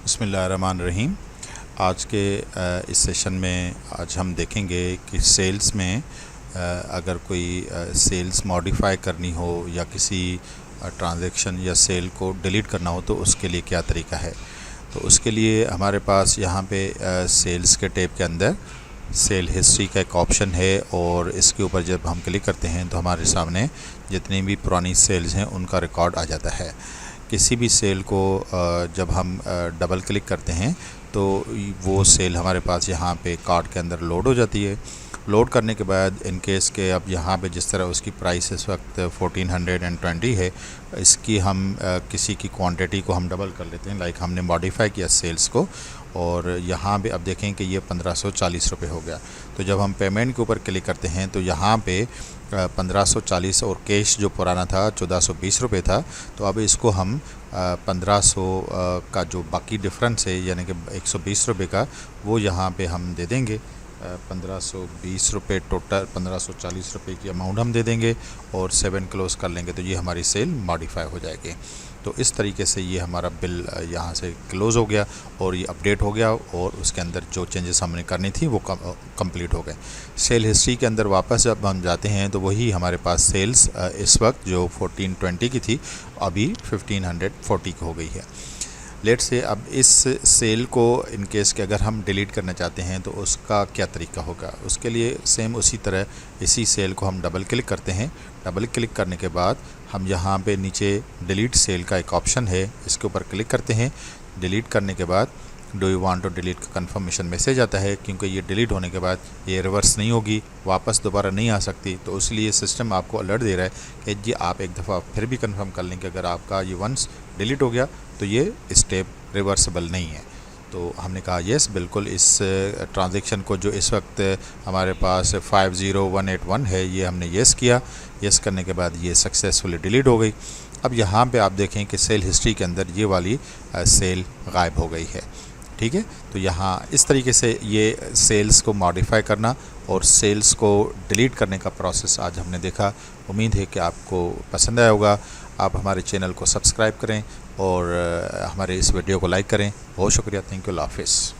बिस्मिल्लाहिर्रहमानिर्रहीम। आज के इस सेशन में आज हम देखेंगे कि सेल्स में अगर कोई सेल्स मॉडिफाई करनी हो या किसी ट्रांजैक्शन या सेल को डिलीट करना हो तो उसके लिए क्या तरीका है। तो उसके लिए हमारे पास यहाँ पे सेल्स के टैब के अंदर सेल हिस्ट्री का एक ऑप्शन है और इसके ऊपर जब हम क्लिक करते हैं तो हमारे सामने जितनी भी पुरानी सेल्स हैं उनका रिकॉर्ड आ जाता है। किसी भी सेल को जब हम डबल क्लिक करते हैं तो वो सेल हमारे पास यहाँ पे कार्ट के अंदर लोड हो जाती है। लोड करने के बाद इन केस के अब यहाँ पे जिस तरह उसकी प्राइस इस वक्त 1420 है, इसकी हम किसी की क्वांटिटी को हम डबल कर लेते हैं। लाइक हमने मॉडिफाई किया सेल्स को और यहाँ पे अब देखें कि ये 1540 रुपये हो गया। तो जब हम पेमेंट के ऊपर क्लिक करते हैं तो यहाँ पे 1540 और कैश जो पुराना था 1420 रुपये था, तो अब इसको हम 1500 का जो बाकी डिफरेंस है यानी कि 120 रुपये का वो यहाँ पे हम दे देंगे। 1520 रुपये टोटल 1540 रुपये की अमाउंट हम दे देंगे और 7 क्लोज़ कर लेंगे तो ये हमारी सेल मॉडिफाई हो जाएगी। तो इस तरीके से ये हमारा बिल यहाँ से क्लोज़ हो गया और ये अपडेट हो गया और उसके अंदर जो चेंजेस हमने करनी थी वो कंप्लीट हो गए। सेल हिस्ट्री के अंदर वापस जब हम जाते हैं तो वही हमारे पास सेल्स इस वक्त जो 1420 की थी अभी 1540 की हो गई है। लेट से अब इस सेल को इन केस के अगर हम डिलीट करना चाहते हैं तो उसका क्या तरीका होगा। उसके लिए सेम उसी तरह इसी सेल को हम डबल क्लिक करते हैं। डबल क्लिक करने के बाद हम यहाँ पे नीचे डिलीट सेल का एक ऑप्शन है, इसके ऊपर क्लिक करते हैं। डिलीट करने के बाद do you want to delete का कंफर्मेशन मैसेज आता है, क्योंकि ये डिलीट होने के बाद ये रिवर्स नहीं होगी, वापस दोबारा नहीं आ सकती। तो इसलिए सिस्टम आपको अलर्ट दे रहा है कि जी आप एक दफ़ा फिर भी कंफर्म कर लें कि अगर आपका ये वंस डिलीट हो गया तो ये स्टेप रिवर्सिबल नहीं है। तो हमने कहा येस, बिल्कुल इस ट्रांजैक्शन को जो इस वक्त हमारे पास 50181 है ये हमने येस किया। येस करने के बाद ये सक्सेसफुली डिलीट हो गई। अब यहाँ पे आप देखें कि सेल हिस्ट्री के अंदर ये वाली सेल गायब हो गई है। ठीक है, तो यहाँ इस तरीके से ये सेल्स को मॉडिफाई करना और सेल्स को डिलीट करने का प्रोसेस आज हमने देखा। उम्मीद है कि आपको पसंद आया होगा। आप हमारे चैनल को सब्सक्राइब करें और हमारे इस वीडियो को लाइक करें। बहुत शुक्रिया, थैंक यू, अल्लाह हाफ़िज़।